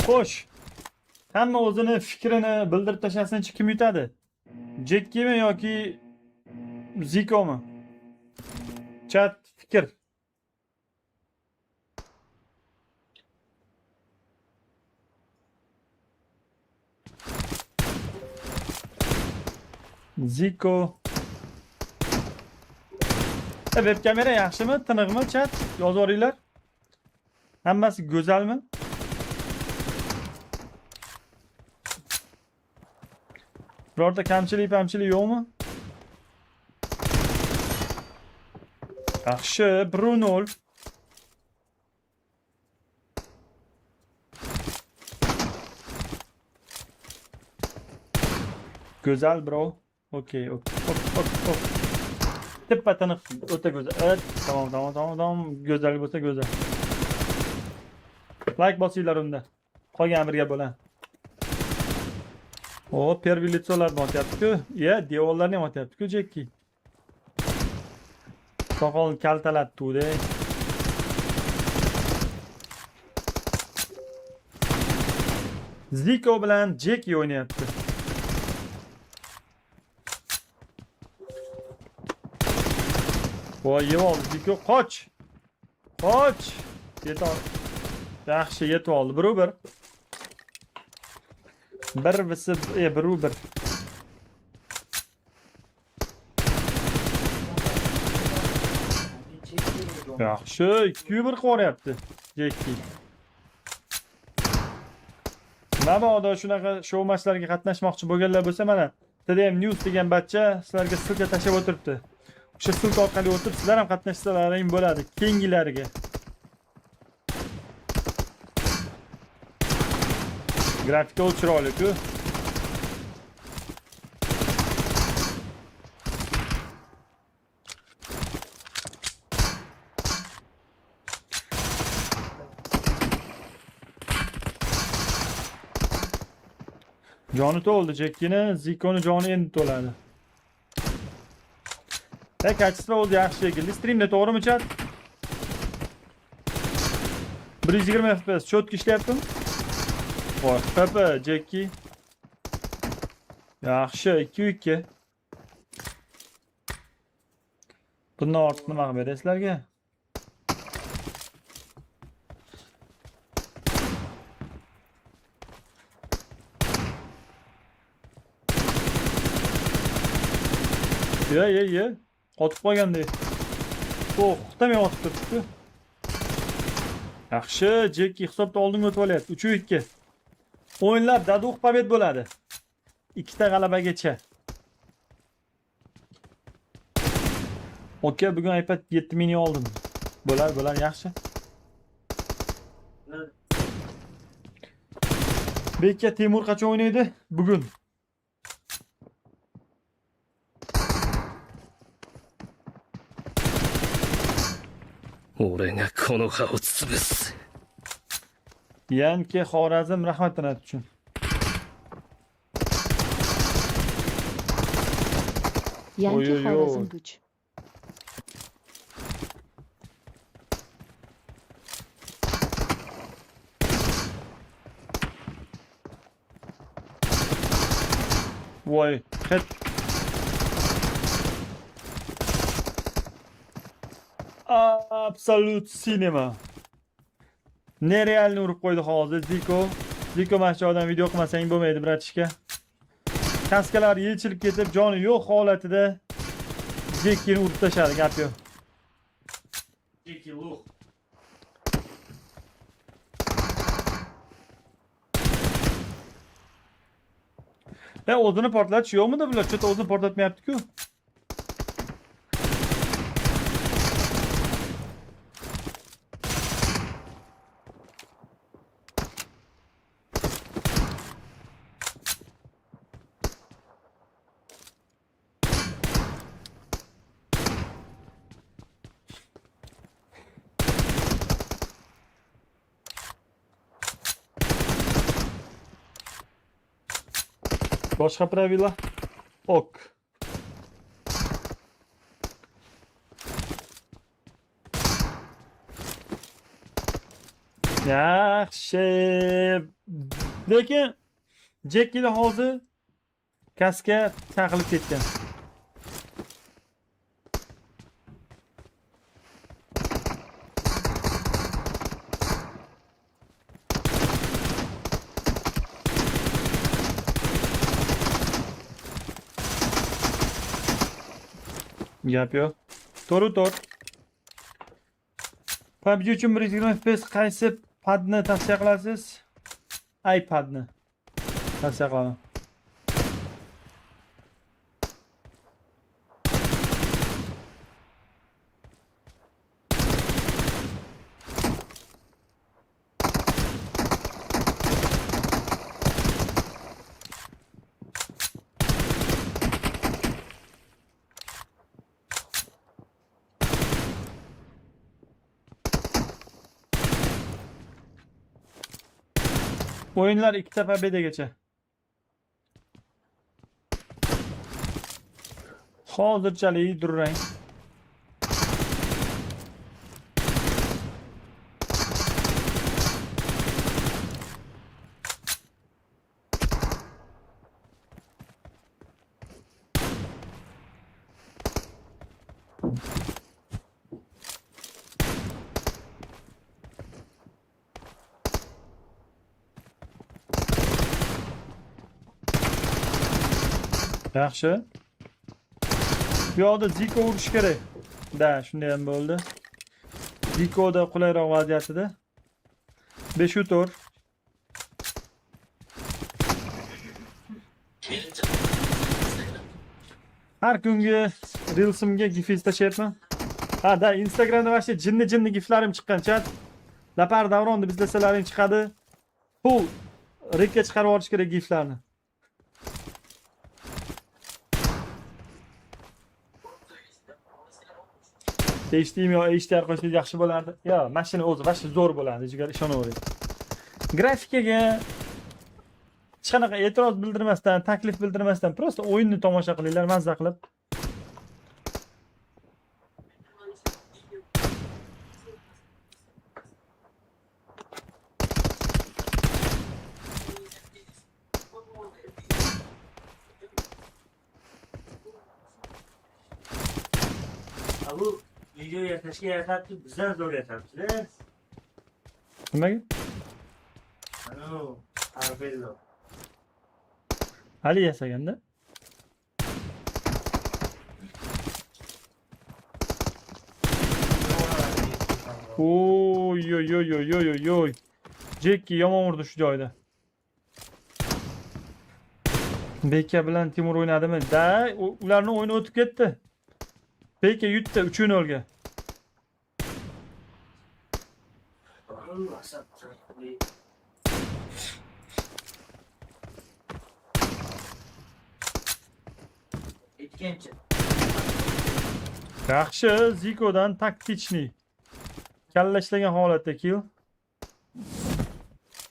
Xo'sh. Hamma o'zini fikrini bildirib tashlasinchi, kim yutadi? Jekkimi yoki Zikomi? Chat fikr. Ziko. Web kamera yaxshimi, tiniqmi chat? Yozib yuboringlar. Hammasi go'zalmi? Birorta kamchilik yo'qmi? Yaxshi, 1-0. Go'zal bro. Okey. Tepa tiniq, o'ta go'zal. Evet, tamam. Go'zal bo'lsa go'zal. Like bosinglar unda. Qolgan birga bo'lan. O, первый лицоlarni otyapti-ku. Devorlarni ham otyapti-ku Jekki. Soqol kaltalatdi-da. Ziko bilan Jekki o'ynayapti. Voy, yevol, Ziko qoch. Yaxshi, yetib oldi. 1-1. 1-1. Yaxshi, 2-1 qo'ryapti Jekki. Mabodo shunaqa shou-mashlarga qatnashmoqchi bo'lganlar bo'lsa, mana TDM News degan bachcha sizlarga silka tashlab o'tiribdi. O'sha silka orqali o'tib, sizlar ham qatnashsalaring bo'ladi keyingilariga. Grafika chiroyli-ku. Joni to'ldi Jekkini, Zikoni joni endi to'ladi. Kachisi o'zi yaxshi shekilli. Streamda to'g'rimi chat? 120 FPS chotki ishlayaptimi? Voy, papa Jekki. Yaxshi, 2-2. Bundan ortiq nima qilib berasiz sizlarga? Ye. Qotib qolganda. To'xtamay otib turibdi. Yaxshi, Jekki hisobda oldinga o'tib olyapti. 3-2. O'yinlar daduq pobed bo'ladi. 2 ta g'alabagacha. Okey, bugun iPad 7 mini oldim. Bo'lar, yaxshi. Bekka Temur qachon o'ynaydi? Bugun. Yanki Xorazm rahmat tanat uchun. Yanki Xorazm güç. Voy, hit. Absolute cinema. Nerealni urib qo'ydi hozir Ziko mana shu odam video qilmasang bo'lmaydi, bratishka. Kaskalar yechilib ketib, joni yo'q holatida Jekkini urib tashladi, gap yo'q. Jekki lux. O'zini portlatish yo'qmidi bular? Chota o'zini portlatmayapti-ku. Boshqa pravila. Ok. Yaxshi. Lekin Jekkining hozir kaska taqilib ketgan. Gap yo'q. To'g'ri. PUBG uchun 120 FPS qaysi padni tavsiya qilasiz? iPadni tavsiya qilaman. O'yinlar 2 ta pobedagacha. Hozirchalik durang. Yaxshi. Bu yoqda Ziko urish kerak. Da, shunday ham bo'ldi. Zikoda qulayroq vaziyatida. 5 tur. Har kungi reelsimga gif tashlayapman. Ha, da Instagramda vaqti jinni giflarim chiqqan chat. Lapar davronni bizlasalaring chiqadi. Full rekka chiqarib olish kerak giflarni. Eshitdim yo, eshitib qo'ysangiz yaxshi bo'lardi. Yo, mashina o'zi vaqti zo'r bo'ladi, jigar ishonavering. Grafikaga hech qanaqa e'tiroz bildirmasdan, taklif bildirmasdan, prosta o'yinni tomosha qilinglar, mazza qilib. Bu video yasashga yasabdi, bizdan zo'r yasabsiz. Nimaga? Ano, Arbello. Ali yasaganda. Oy. Jekki yomon urdi shu joyda. Beka bilan Timur o'ynadimi? Da, ularning o'yini o'tib ketdi. Beka yutdi 3-0 ga. Yaxshi, Zikodan taktichni. Kallashlagan holatda kill.